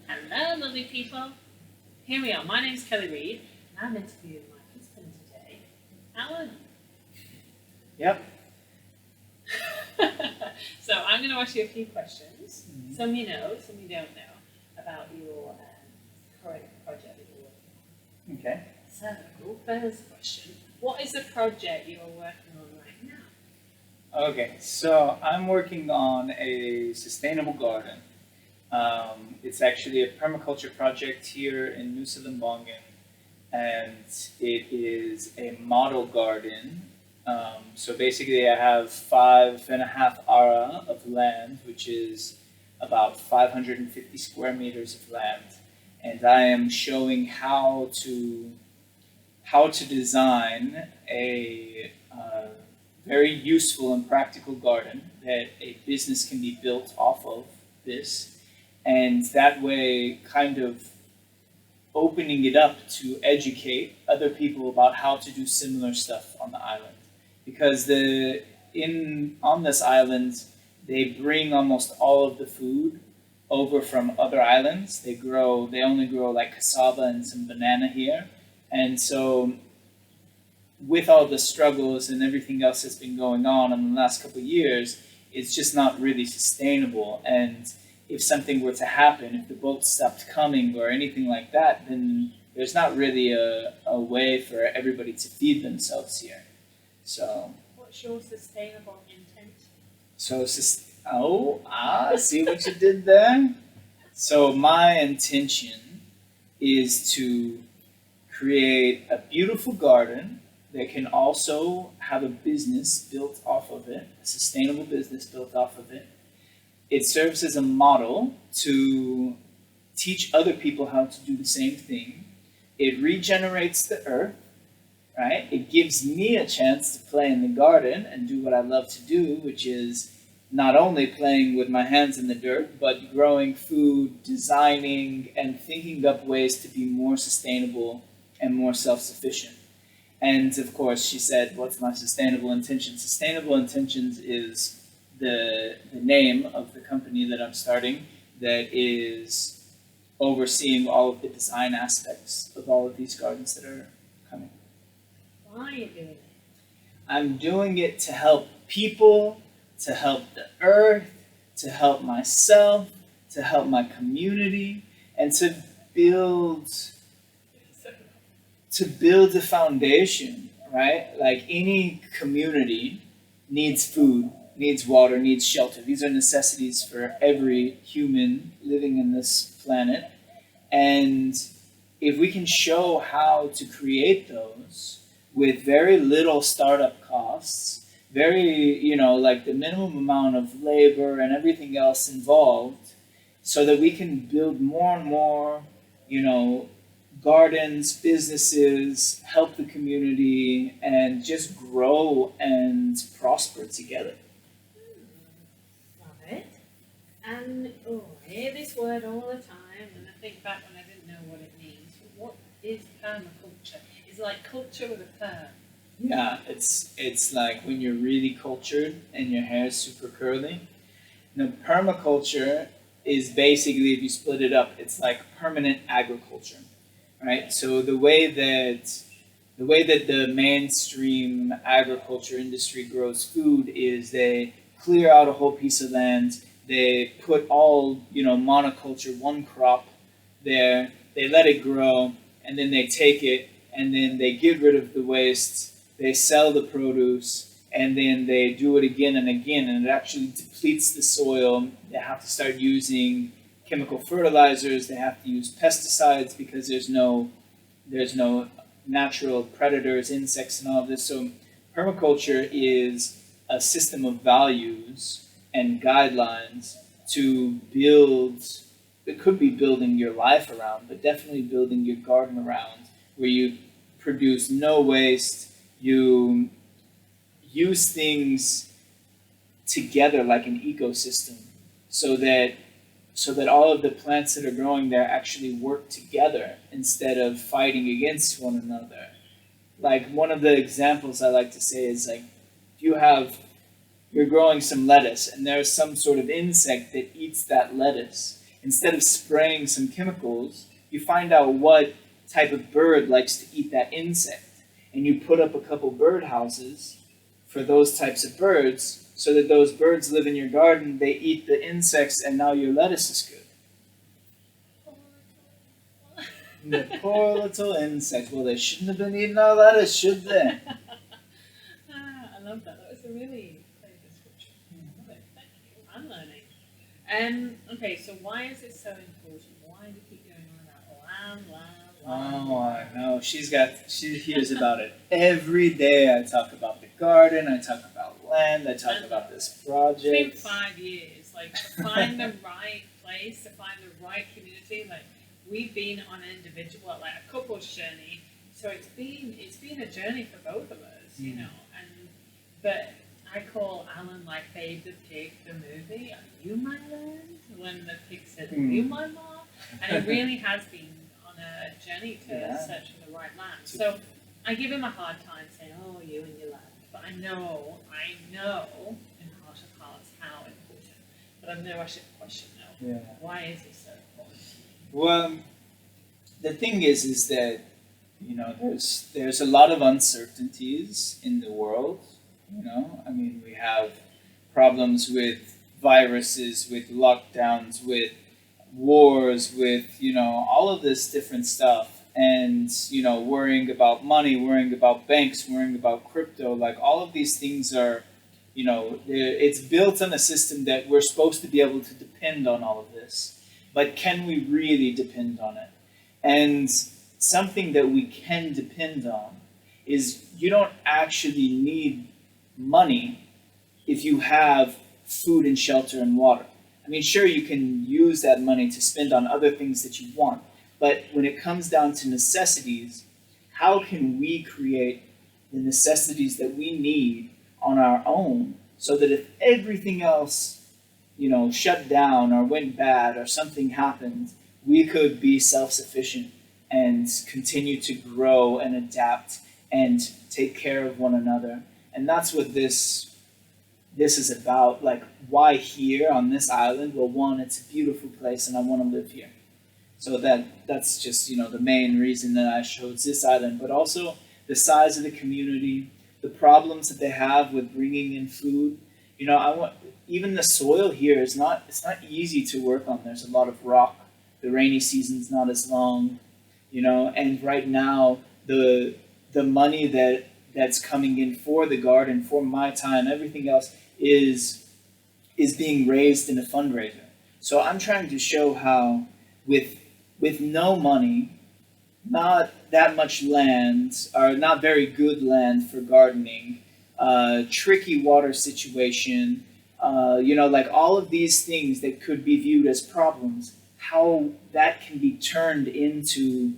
Hello, lovely people. Here we are. My name's Kelly Reid, and I'm interviewing my husband today, Alan. Yep. So I'm going to ask you a few questions. Some you know, some you don't know about your current project that you're working on. Okay. So, first question: what is the project you're working on right now? Okay. So I'm working on a sustainable garden. It's actually a permaculture project here in Nusa Lembongan, and it is a model garden. So basically, I have 5.5 ara of land, which is about 550 square meters of land, and I am showing how to design a very useful and practical garden that a business can be built off of this, and that way kind of opening it up to educate other people about how to do similar stuff on the island, because the in on this island they bring almost all of the food over from other islands. They only grow like cassava and some banana here, and so with all the struggles and everything else that's been going on in the last couple of years, it's just not really sustainable. And if something were to happen, if the boats stopped coming or anything like that, then there's not really a way for everybody to feed themselves here. So, What's your sustainable intent? See what you did there? So my intention is to create a beautiful garden that can also have a business built off of it, a sustainable business built off of it. It serves as a model to teach other people how to do the same thing. It regenerates the earth, right? It gives me a chance to play in the garden and do what I love to do, which is not only playing with my hands in the dirt, but growing food, designing, and thinking up ways to be more sustainable and more self-sufficient. And of course, she said, "What's my sustainable intention?" Sustainable Intentions is the name of the company that I'm starting that is overseeing all of the design aspects of all of these gardens that are coming. Why are you doing it? I'm doing it to help people, to help the earth, to help myself, to help my community, and build to build a foundation, right? Like any community needs food, needs water, needs shelter. These are necessities for every human living in this planet. And if we can show how to create those with very little startup costs, like the minimum amount of labor and everything else involved, so that we can build more and more, gardens, businesses, help the community, and just grow and prosper together. Love it. And I hear this word all the time, and I think back when I didn't know what it means. What is permaculture? It's like culture with a perm. Yeah, it's like when you're really cultured and your hair is super curly. Now, permaculture is basically, if you split it up, it's like permanent agriculture, right? So the way that the mainstream agriculture industry grows food is they clear out a whole piece of land, they put all monoculture, one crop there, they let it grow, and then they take it and then they get rid of the waste, they sell the produce, and then they do it again and again, and it actually depletes the soil. They have to start using chemical fertilizers, they have to use pesticides because there's no natural predators, insects, and all of this. So permaculture is a system of values and guidelines to build. It could be building your life around, but definitely building your garden around, where you produce no waste. You use things together like an ecosystem, so that all of the plants that are growing there actually work together instead of fighting against one another. Like one of the examples I like to say is like you're growing some lettuce and there's some sort of insect that eats that lettuce. instead of spraying some chemicals, you find out what type of bird likes to eat that insect. And you put up a couple bird houses for those types of birds so that those birds live in your garden, they eat the insects, and now your lettuce is good. The poor little insects. Well, they shouldn't have been eating our lettuce, should they? I love that. That was a really clear description. I love it. Thank you. I'm learning. Okay, so why is it so important? Why do you keep going on about land? Oh, I know. She hears about it every day. I talk about the garden. I talk about land. I talk about this project. It's been 5 years. Like, to find the right place, to find the right community. Like, we've been on an individual, like a couple's journey. So it's been a journey for both of us, you know. But I call Alan like Babe the Pig, the movie. Are you my land? When the pig said, "Are you my mom?" And it really has been on a journey to search for the right land. So I give him a hard time saying, "Oh, you and your land." But I know in heart of hearts how important. But I know I should question now. Yeah. Why is it so important? Well, the thing is that, you know, there's a lot of uncertainties in the world. You know, I mean, we have problems with viruses, with lockdowns, with wars, with, you know, all of this different stuff. And, you know, worrying about money, worrying about banks, worrying about crypto, like all of these things are, you know, it's built on a system that we're supposed to be able to depend on all of this. But can we really depend on it? And something that we can depend on is you don't actually need money if you have food and shelter and water. I mean, sure, you can use that money to spend on other things that you want, but when it comes down to necessities, how can we create the necessities that we need on our own so that if everything else, you know, shut down or went bad or something happened, we could be self-sufficient and continue to grow and adapt and take care of one another. And that's what this is about. Like, why here on this island? Well, one, it's a beautiful place and I want to live here. So that's just, you know, the main reason that I chose this island. But also the size of the community, the problems that they have with bringing in food. You know, even the soil here it's not easy to work on. There's a lot of rock. The rainy season's not as long, you know, and right now the money that's coming in for the garden, for my time, everything else is being raised in a fundraiser. So I'm trying to show how with no money, not that much land, or not very good land for gardening, tricky water situation, you know, like all of these things that could be viewed as problems, how that can be turned into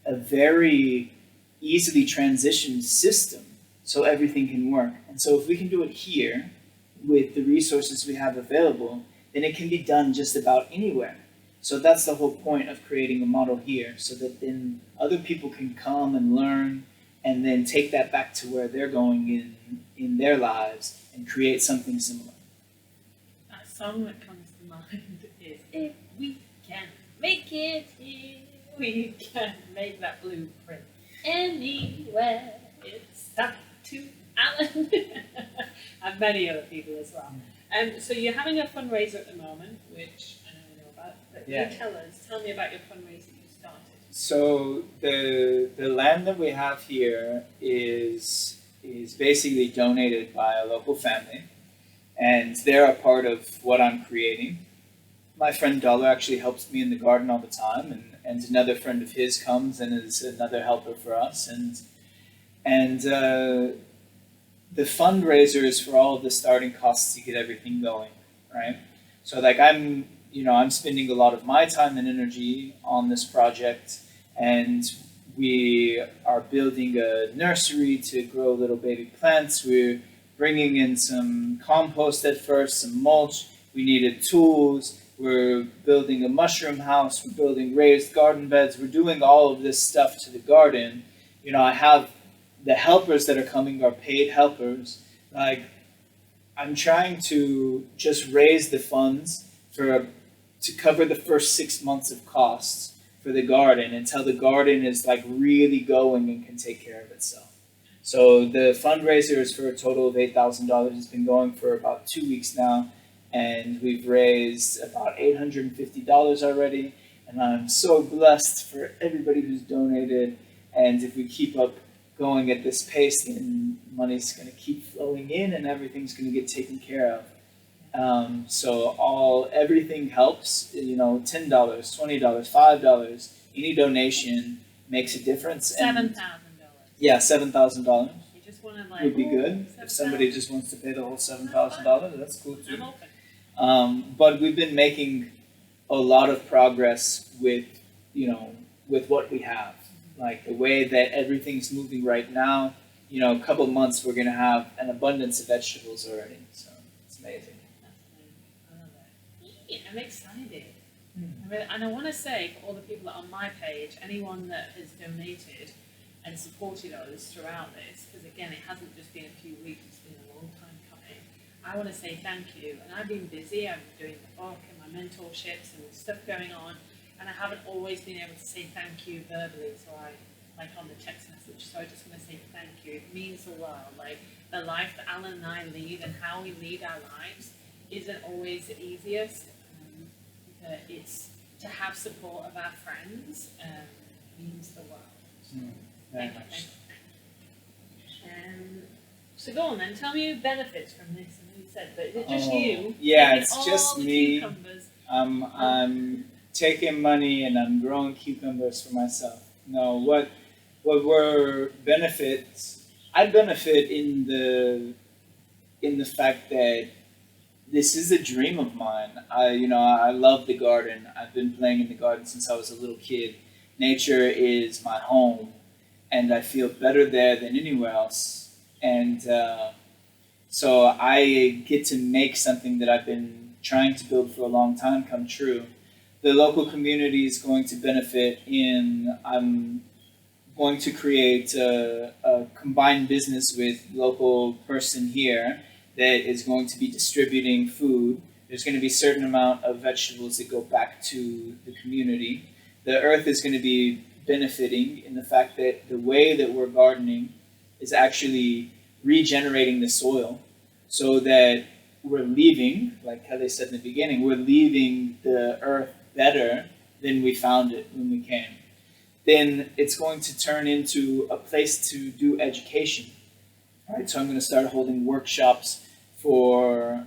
a very easily transitioned system so everything can work. And so if we can do it here with the resources we have available, then it can be done just about anywhere. So that's the whole point of creating a model here, so that then other people can come and learn and then take that back to where they're going in their lives and create something similar. That song that comes to mind is, "If we can make it here, we can make that blueprint anywhere. It's up to Alan." And many other people as well. So you're having a fundraiser at the moment, which I know about, but Yeah. tell me about your fundraiser you started. So the land that we have here is basically donated by a local family, and they're a part of what I'm creating. My friend Dollar actually helps me in the garden all the time, and another friend of his comes and is another helper for us, and the fundraiser is for all of the starting costs to get everything going, right? So like I'm spending a lot of my time and energy on this project, and we are building a nursery to grow little baby plants. We're bringing in some compost at first, some mulch. We needed tools. We're building a mushroom house. We're building raised garden beds. We're doing all of this stuff to the garden. You know, I have the helpers that are coming are paid helpers. Like, I'm trying to just raise the funds for to cover the first 6 months of costs for the garden until the garden is like really going and can take care of itself. So the fundraiser is for a total of $8,000. It's been going for about 2 weeks now, and we've raised about $850 already. And I'm so blessed for everybody who's donated. And if we keep up going at this pace, then money's going to keep flowing in, and everything's going to get taken care of. So everything helps. You know, $10, $20, $5, any donation makes a difference. $7,000. Yeah, $7,000 You just want to like would be good. If somebody just wants to pay the whole $7,000, that's cool too. But we've been making a lot of progress with, with what we have. Like the way that everything's moving right now, a couple of months we're gonna have an abundance of vegetables already. So it's amazing. I love it. I'm excited. And I want to say for all the people that are on my page, anyone that has donated and supported us throughout this, because again, it hasn't just been a few weeks, it's been a long time coming. I want to say thank you. And I've been busy, I'm doing the book and my mentorships and stuff going on, and I haven't always been able to say thank you verbally, so I, like on the text message, so I just want to say thank you. It means the world. Like the life that Alan and I lead and how we lead our lives isn't always the easiest, but it's to have support of our friends means the world. Very Thank much. you. So go on then, tell me your benefits from this. I know you said, but is it just you? Yeah, taking it's all just the me. Cucumbers? I'm taking money and I'm growing cucumbers for myself. No, what were benefits? I benefit in the fact that this is a dream of mine. I love the garden. I've been playing in the garden since I was a little kid. Nature is my home, and I feel better there than anywhere else. And so I get to make something that I've been trying to build for a long time come true. The local community is going to benefit I'm going to create a combined business with local person here that is going to be distributing food. There's going to be a certain amount of vegetables that go back to the community. The earth is going to be benefiting in the fact that the way that we're gardening is actually regenerating the soil so that we're leaving, like Kelly said in the beginning, we're leaving the earth better than we found it when we came. Then it's going to turn into a place to do education. Right, so I'm going to start holding workshops for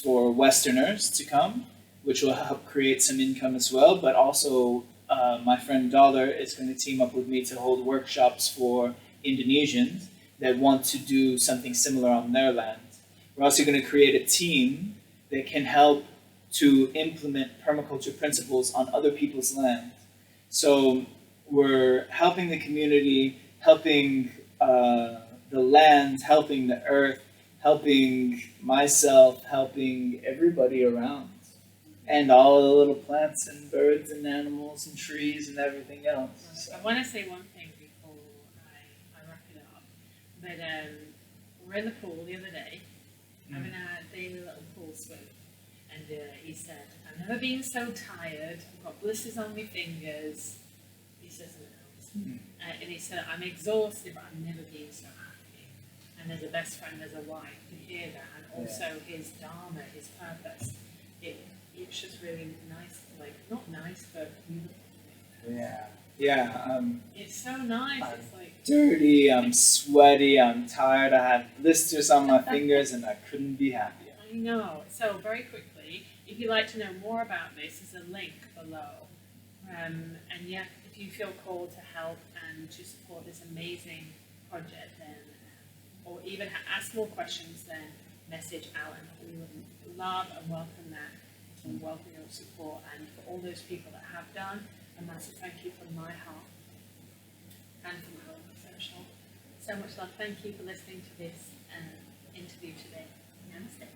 Westerners to come, which will help create some income as well. But also, my friend Dollar is going to team up with me to hold workshops for Indonesians that want to do something similar on their land. We're also going to create a team that can help to implement permaculture principles on other people's land. So we're helping the community, helping the land, helping the earth, helping myself, helping everybody around. And all the little plants and birds and animals and trees and everything else. So. I want to say one thing before I wrap it up. But we're in the pool the other day, having our daily little pool swim. And he said, I've never been so tired. I've got blisters on my fingers. He says, and he said, I'm exhausted, but I've never been so happy. And as a best friend, as a wife, to hear that, and also his dharma, his purpose, it's just really nice, like, not nice, but beautiful. Yeah. It's so nice. I'm it's like dirty, I'm sweaty, I'm tired, I have blisters on my fingers, and I couldn't be happier. I know. So very quickly, if you'd like to know more about this, there's a link below. And yeah, if you feel called to help and to support this amazing project, then, or even ask more questions, then message Alan. We would love and welcome that, and welcome your support. And for all those people that have done, a massive thank you from my heart and from Alan Social. So much love. Thank you for listening to this interview today. Namaste.